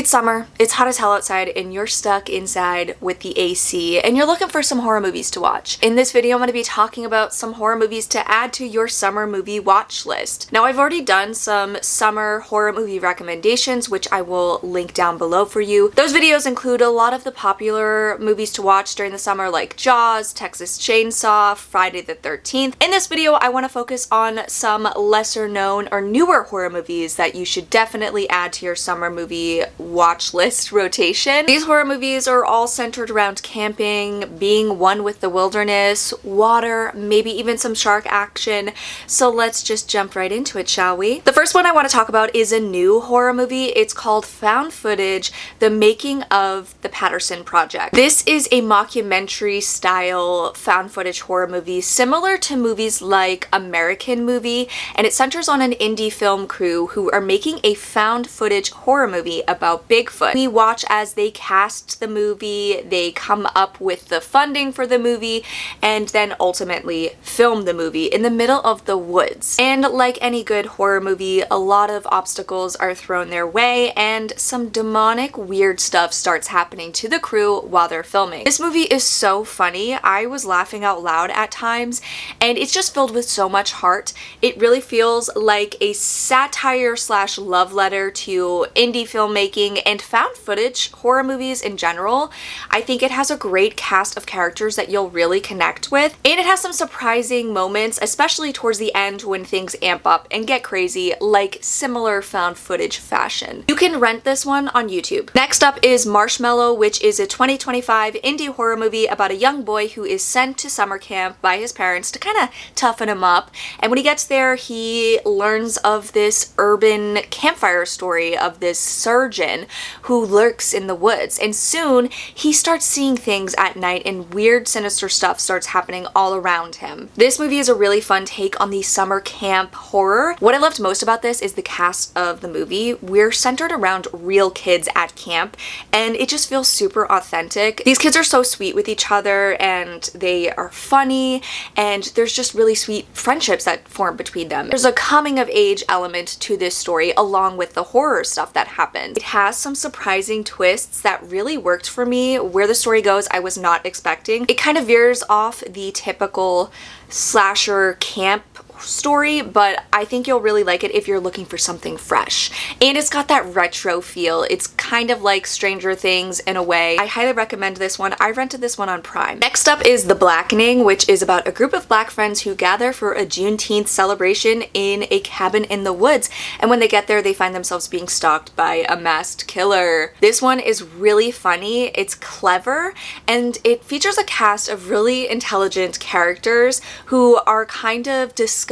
It's summer, it's hot as hell outside, and you're stuck inside with the AC, and you're looking for some horror movies to watch. In this video, I'm going to be talking about some horror movies to add to your summer movie watch list. Now, I've already done some summer horror movie recommendations, which I will link down below for you. Those videos include a lot of the popular movies to watch during the summer, like Jaws, Texas Chainsaw, Friday the 13th. In this video, I want to focus on some lesser known or newer horror movies that you should definitely add to your summer movie watch list rotation. These horror movies are all centered around camping, being one with the wilderness, water, maybe even some shark action. So let's just jump right into it, shall we? The first one I want to talk about is a new horror movie. It's called Found Footage: The Making of the Patterson Project. This is a mockumentary style found footage horror movie similar to movies like American Movie, and it centers on an indie film crew who are making a found footage horror movie about Bigfoot. We watch as they cast the movie, they come up with the funding for the movie, and then ultimately film the movie in the middle of the woods. And like any good horror movie, a lot of obstacles are thrown their way and some demonic weird stuff starts happening to the crew while they're filming. This movie is so funny. I was laughing out loud at times, and it's just filled with so much heart. It really feels like a satire slash love letter to indie filmmaking and found footage horror movies in general. I think it has a great cast of characters that you'll really connect with, and it has some surprising moments, especially towards the end when things amp up and get crazy, like similar found footage fashion. You can rent this one on YouTube. Next up is Marshmallow, which is a 2025 indie horror movie about a young boy who is sent to summer camp by his parents to kind of toughen him up, and when he gets there he learns of this urban campfire story of this surgeon who lurks in the woods, and soon he starts seeing things at night and weird sinister stuff starts happening all around him. This movie is a really fun take on the summer camp horror. What I loved most about this is the cast of the movie. We're centered around real kids at camp, and it just feels super authentic. These kids are so sweet with each other, and they are funny, and there's just really sweet friendships that form between them. There's a coming of age element to this story along with the horror stuff that happens. It has some surprising twists that really worked for me. Where the story goes, I was not expecting. It kind of veers off the typical slasher camp story, but I think you'll really like it if you're looking for something fresh. And it's got that retro feel. It's kind of like Stranger Things in a way. I highly recommend this one. I rented this one on Prime. Next up is The Blackening, which is about a group of black friends who gather for a Juneteenth celebration in a cabin in the woods, and when they get there they find themselves being stalked by a masked killer. This one is really funny, it's clever, and it features a cast of really intelligent characters who are kind of discussing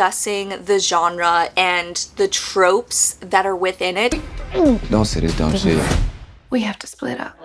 the genre and the tropes that are within it. Don't say this dumb shit. We have to split up.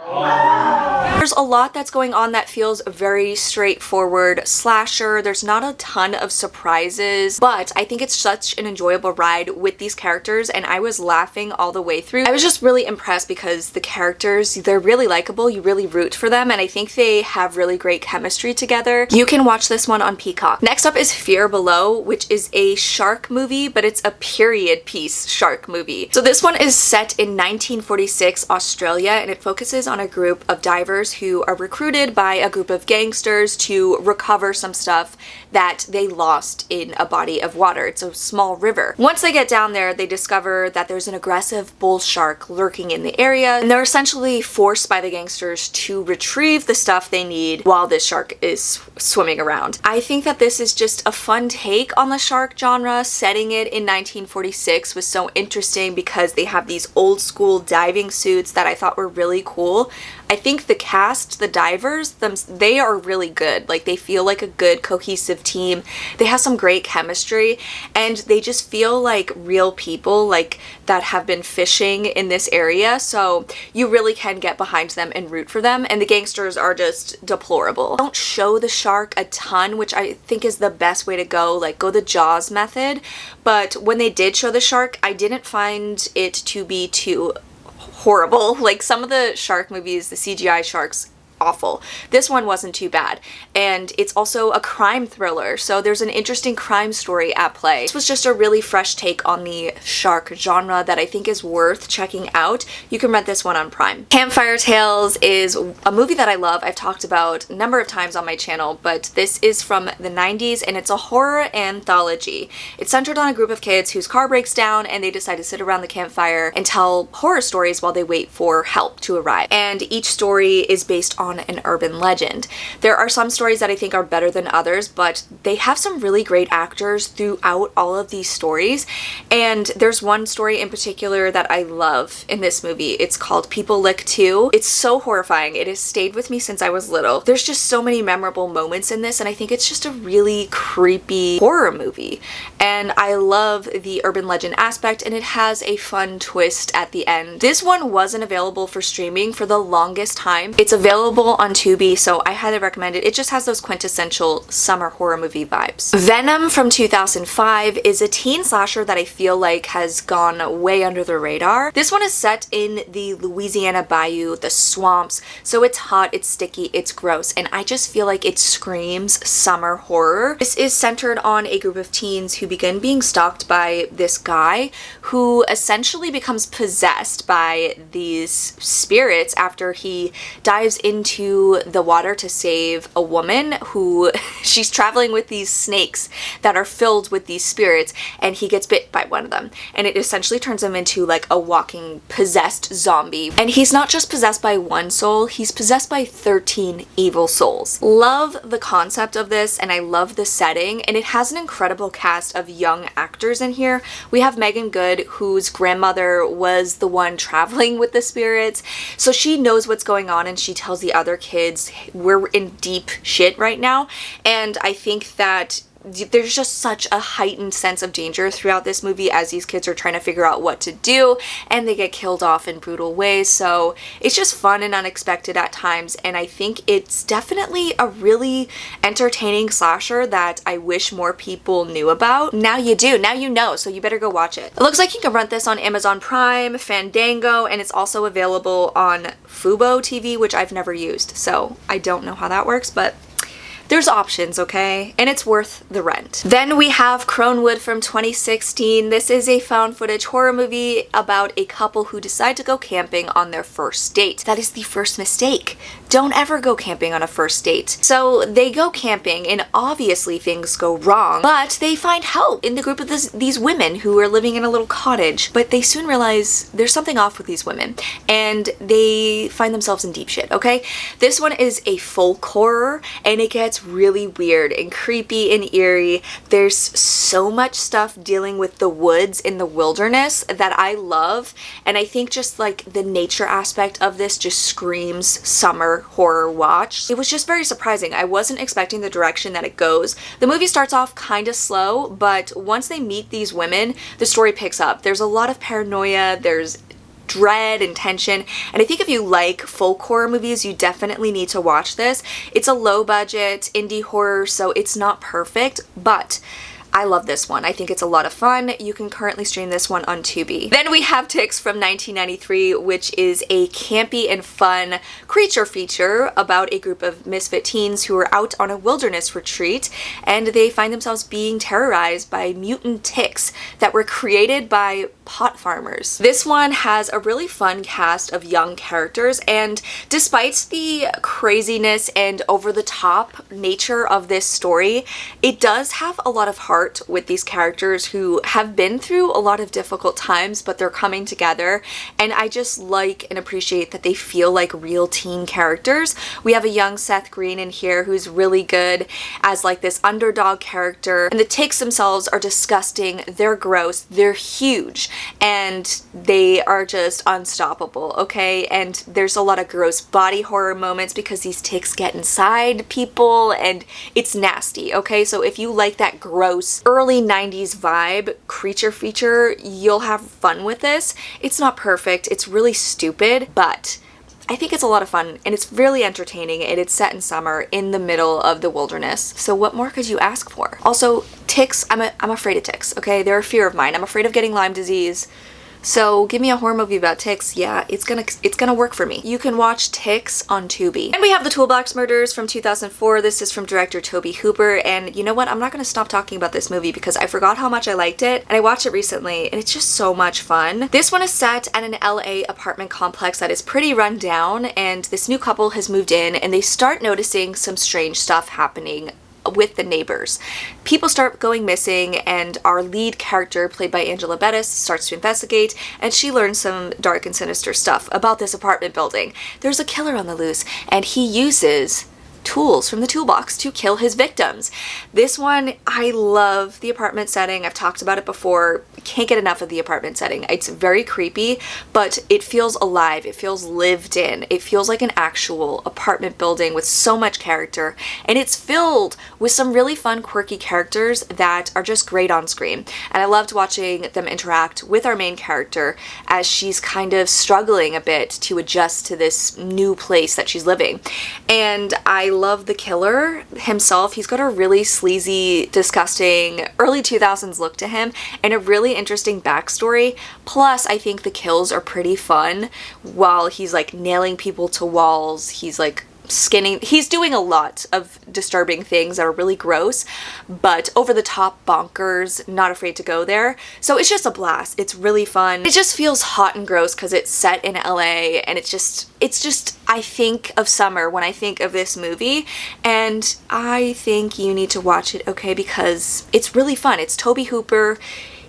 There's a lot that's going on that feels very straightforward slasher. There's not a ton of surprises, but I think it's such an enjoyable ride with these characters, and I was laughing all the way through. I was just really impressed because the characters, they're really likable, you really root for them, and I think they have really great chemistry together. You can watch this one on Peacock. Next up is Fear Below, which is a shark movie, but it's a period piece shark movie. So this one is set in 1946 Australia, and it focuses on a group of divers who are recruited by a group of gangsters to recover some stuff that they lost in a body of water. It's a small river. Once they get down there, they discover that there's an aggressive bull shark lurking in the area, and they're essentially forced by the gangsters to retrieve the stuff they need while this shark is swimming around. I think that this is just a fun take on the shark genre. Setting it in 1946 was so interesting because they have these old school diving suits that I thought were really cool. I think the cast, the divers, they are really good. Like, they feel like a good cohesive team. They have some great chemistry, and they just feel like real people, like, that have been fishing in this area, so you really can get behind them and root for them, and the gangsters are just deplorable. Don't show the shark a ton, which I think is the best way to go, like, go the Jaws method, but when they did show the shark, I didn't find it to be too horrible. Like, some of the shark movies, the CGI sharks awful. This one wasn't too bad. And it's also a crime thriller, so there's an interesting crime story at play. This was just a really fresh take on the shark genre that I think is worth checking out. You can rent this one on Prime. Campfire Tales is a movie that I love. I've talked about a number of times on my channel, but this is from the 90s and it's a horror anthology. It's centered on a group of kids whose car breaks down and they decide to sit around the campfire and tell horror stories while they wait for help to arrive. And each story is based on an urban legend. There are some stories that I think are better than others, but they have some really great actors throughout all of these stories. And there's one story in particular that I love in this movie. It's called People Lick 2. It's so horrifying. It has stayed with me since I was little. There's just so many memorable moments in this, and I think it's just a really creepy horror movie. And I love the urban legend aspect, and it has a fun twist at the end. This one wasn't available for streaming for the longest time. It's available on Tubi, so I highly recommend it. It just has those quintessential summer horror movie vibes. Venom from 2005 is a teen slasher that I feel like has gone way under the radar. This one is set in the Louisiana bayou, the swamps, so it's hot, it's sticky, it's gross, and I just feel like it screams summer horror. This is centered on a group of teens who begin being stalked by this guy who essentially becomes possessed by these spirits after he dives into the water to save a woman who she's traveling with these snakes that are filled with these spirits, and he gets bit by one of them, and it essentially turns him into like a walking possessed zombie. And he's not just possessed by one soul, he's possessed by 13 evil souls. Love the concept of this, and I love the setting, and it has an incredible cast of young actors in here. We have Megan Good, whose grandmother was the one traveling with the spirits, so she knows what's going on and she tells the other kids we're in deep shit right now. And I think that there's just such a heightened sense of danger throughout this movie as these kids are trying to figure out what to do, and they get killed off in brutal ways. So it's just fun and unexpected at times, and I think it's definitely a really entertaining slasher that I wish more people knew about. Now you do, now you know, so you better go watch it. It looks like you can rent this on Amazon Prime, Fandango, and it's also available on Fubo TV, which I've never used, so I don't know how that works, but there's options, okay? And it's worth the rent. Then we have Crone from 2016. This is a found footage horror movie about a couple who decide to go camping on their first date. That is the first mistake. Don't ever go camping on a first date. So they go camping and obviously things go wrong, but they find help in the group of these women who are living in a little cottage. But they soon realize there's something off with these women and they find themselves in deep shit, okay? This one is a folk horror and it gets really weird and creepy and eerie. There's so much stuff dealing with the woods in the wilderness that I love, and I think just like the nature aspect of this just screams summer horror watch. It was just very surprising. I wasn't expecting the direction that it goes. The movie starts off kind of slow, but once they meet these women, the story picks up. There's a lot of paranoia, there's dread and tension, and I think if you like folk horror movies, you definitely need to watch this. It's a low budget indie horror, so it's not perfect, but I love this one. I think it's a lot of fun. You can currently stream this one on Tubi. Then we have Ticks from 1993, which is a campy and fun creature feature about a group of misfit teens who are out on a wilderness retreat, and they find themselves being terrorized by mutant ticks that were created by pot farmers. This one has a really fun cast of young characters, and despite the craziness and over-the-top nature of this story, it does have a lot of heart with these characters who have been through a lot of difficult times, but they're coming together, and I just like and appreciate that they feel like real teen characters. We have a young Seth Green in here who's really good as like this underdog character, and the ticks themselves are disgusting, they're gross, they're huge, and they are just unstoppable, okay? And there's a lot of gross body horror moments because these ticks get inside people and it's nasty, okay? So if you like that gross early 90s vibe creature feature, you'll have fun with this. It's not perfect, it's really stupid, but I think it's a lot of fun and it's really entertaining, and it's set in summer in the middle of the wilderness. So what more could you ask for? Also, ticks, I'm afraid of ticks, okay? They're a fear of mine. I'm afraid of getting Lyme disease. So give me a horror movie about ticks, yeah, it's gonna work for me. You can watch Ticks on Tubi. And we have the Toolbox Murders from 2004. This is from director Tobe Hooper, and you know what? I'm not gonna stop talking about this movie because I forgot how much I liked it, and I watched it recently, and it's just so much fun. This one is set at an LA apartment complex that is pretty run down, and this new couple has moved in, and they start noticing some strange stuff happening with the neighbors. People start going missing, and our lead character, played by Angela Bettis, starts to investigate, and she learns some dark and sinister stuff about this apartment building. There's a killer on the loose, and he uses tools from the toolbox to kill his victims. This one, I love the apartment setting. I've talked about it before. Can't get enough of the apartment setting. It's very creepy, but it feels alive. It feels lived in. It feels like an actual apartment building with so much character, and it's filled with some really fun, quirky characters that are just great on screen. And I loved watching them interact with our main character as she's kind of struggling a bit to adjust to this new place that she's living. And I love the killer himself. He's got a really sleazy, disgusting early 2000s look to him and a really interesting backstory. Plus, I think the kills are pretty fun. While he's like nailing people to walls, he's like he's doing a lot of disturbing things that are really gross, but over the top bonkers, not afraid to go there. So it's just a blast. It's really fun. It just feels hot and gross because it's set in LA, and it's just I think of summer when I think of this movie, and I think you need to watch it, okay, because it's really fun. It's Tobe Hooper.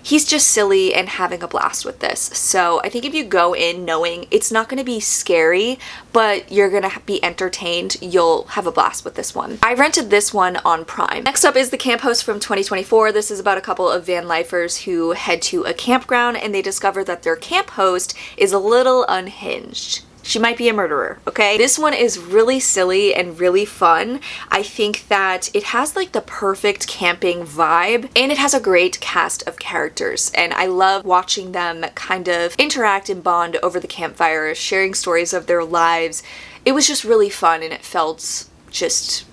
He's just silly and having a blast with this. So I think if you go in knowing it's not going to be scary, but you're going to be entertained, you'll have a blast with this one. I rented this one on Prime. Next up is The Camp Host from 2024. This is about a couple of van lifers who head to a campground, and they discover that their camp host is a little unhinged. She might be a murderer, okay? This one is really silly and really fun. I think that it has like the perfect camping vibe, and it has a great cast of characters, and I love watching them kind of interact and bond over the campfire, sharing stories of their lives. It was just really fun, and it felt just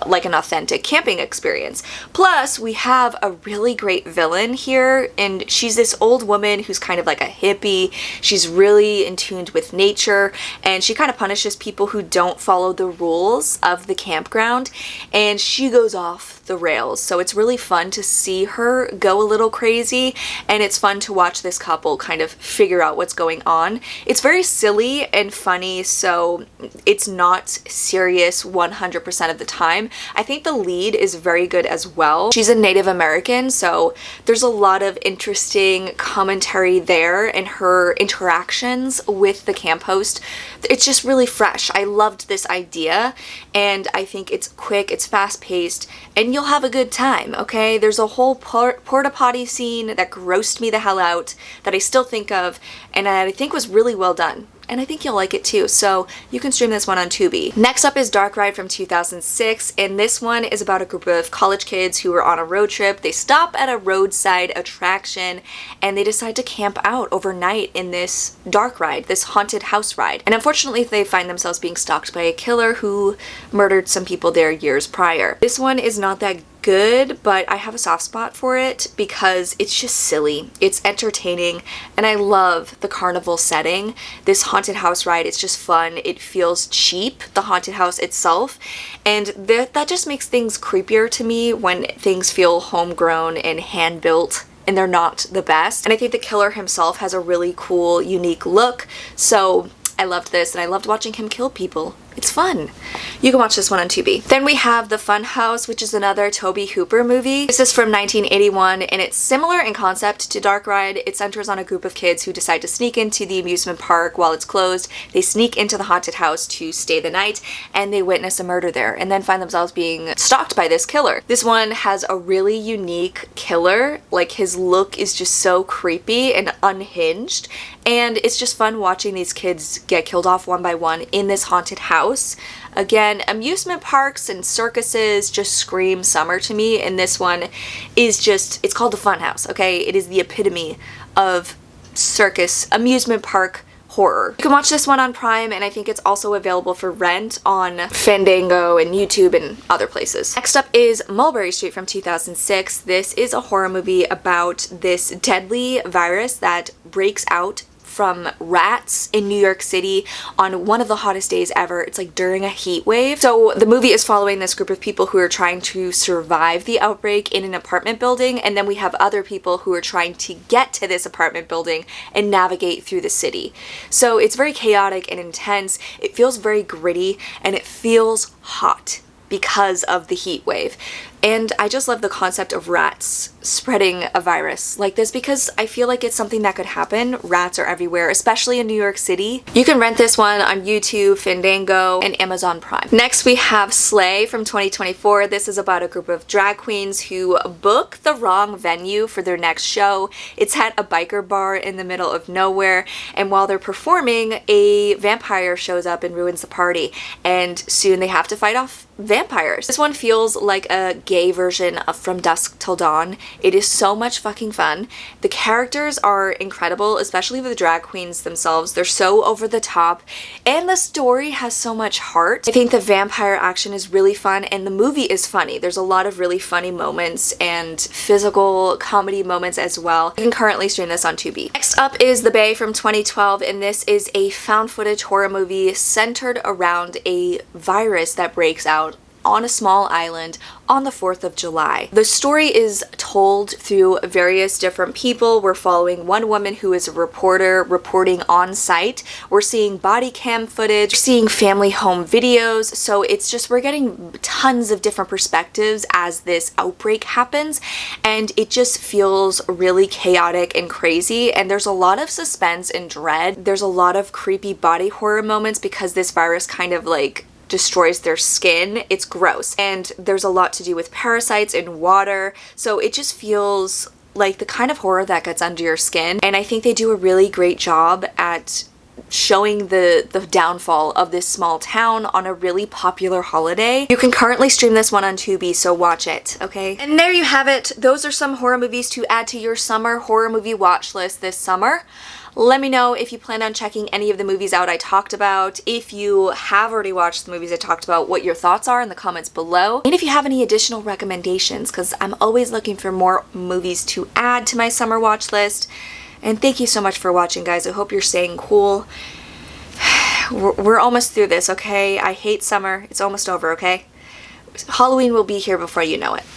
like an authentic camping experience. Plus, we have a really great villain here, and she's this old woman who's kind of like a hippie. She's really in tune with nature, and she kind of punishes people who don't follow the rules of the campground, and she goes off the rails. So it's really fun to see her go a little crazy, and it's fun to watch this couple kind of figure out what's going on. It's very silly and funny, so it's not serious 100% of the time. I think the lead is very good as well. She's a Native American, so there's a lot of interesting commentary there in her interactions with the camp host. It's just really fresh. I loved this idea, and I think it's quick, it's fast-paced, and you'll have a good time, okay? There's a whole porta potty scene that grossed me the hell out that I still think of, and I think was really well done. And I think you'll like it too, so you can stream this one on Tubi. Next up is Dark Ride from 2006, and this one is about a group of college kids who are on a road trip. They stop at a roadside attraction, and they decide to camp out overnight in this dark ride, this haunted house ride. And unfortunately, they find themselves being stalked by a killer who murdered some people there years prior. This one is not that good, but I have a soft spot for it because it's just silly, it's entertaining, and I love the carnival setting. This haunted house ride, it's just fun, it feels cheap, the haunted house itself, and that just makes things creepier to me when things feel homegrown and hand-built and they're not the best. And I think the killer himself has a really cool, unique look, so I loved this, and I loved watching him kill people. It's fun. You can watch this one on Tubi. Then we have The Funhouse, which is another Tobe Hooper movie. This is from 1981, and it's similar in concept to Dark Ride. It centers on a group of kids who decide to sneak into the amusement park while it's closed. They sneak into the haunted house to stay the night, and they witness a murder there, and then find themselves being stalked by this killer. This one has a really unique killer. Like, his look is just so creepy and unhinged, and it's just fun watching these kids get killed off one by one in this haunted house. Again, amusement parks and circuses just scream summer to me, and this one is just, it's called the Funhouse, okay? It is the epitome of circus, amusement park horror. You can watch this one on Prime, and I think it's also available for rent on Fandango and YouTube and other places. Next up is Mulberry Street from 2006. This is a horror movie about this deadly virus that breaks out from rats in New York City on one of the hottest days ever. It's like during a heat wave. So the movie is following this group of people who are trying to survive the outbreak in an apartment building, and then we have other people who are trying to get to this apartment building and navigate through the city. So it's very chaotic and intense. It feels very gritty, and it feels hot because of the heat wave. And I just love the concept of rats spreading a virus like this because I feel like it's something that could happen. Rats are everywhere, especially in New York City. You can rent this one on YouTube, Fandango, and Amazon Prime. Next we have Slay from 2024. This is about a group of drag queens who book the wrong venue for their next show. It's at a biker bar in the middle of nowhere, and while they're performing, a vampire shows up and ruins the party, and soon they have to fight off vampires. This one feels like a gay version of From Dusk Till Dawn. It is so much fucking fun. The characters are incredible, especially the drag queens themselves. They're so over the top, and the story has so much heart. I think the vampire action is really fun, and the movie is funny. There's a lot of really funny moments and physical comedy moments as well. You can currently stream this on Tubi. Next up is The Bay from 2012, and this is a found footage horror movie centered around a virus that breaks out on a small island on the 4th of July. The story is told through various different people. We're following one woman who is a reporter reporting on site. We're seeing body cam footage, seeing family home videos. So it's just, we're getting tons of different perspectives as this outbreak happens, and it just feels really chaotic and crazy. And there's a lot of suspense and dread. There's a lot of creepy body horror moments because this virus kind of like destroys their skin. It's gross. And there's a lot to do with parasites in water. So it just feels like the kind of horror that gets under your skin. And I think they do a really great job at showing the downfall of this small town on a really popular holiday. You can currently stream this one on Tubi, so watch it, okay? And there you have it. Those are some horror movies to add to your summer horror movie watch list this summer. Let me know if you plan on checking any of the movies out I talked about. If you have already watched the movies I talked about, what your thoughts are in the comments below. And if you have any additional recommendations, because I'm always looking for more movies to add to my summer watch list. And thank you so much for watching, guys. I hope you're staying cool. We're almost through this, okay? I hate summer. It's almost over, okay? Halloween will be here before you know it.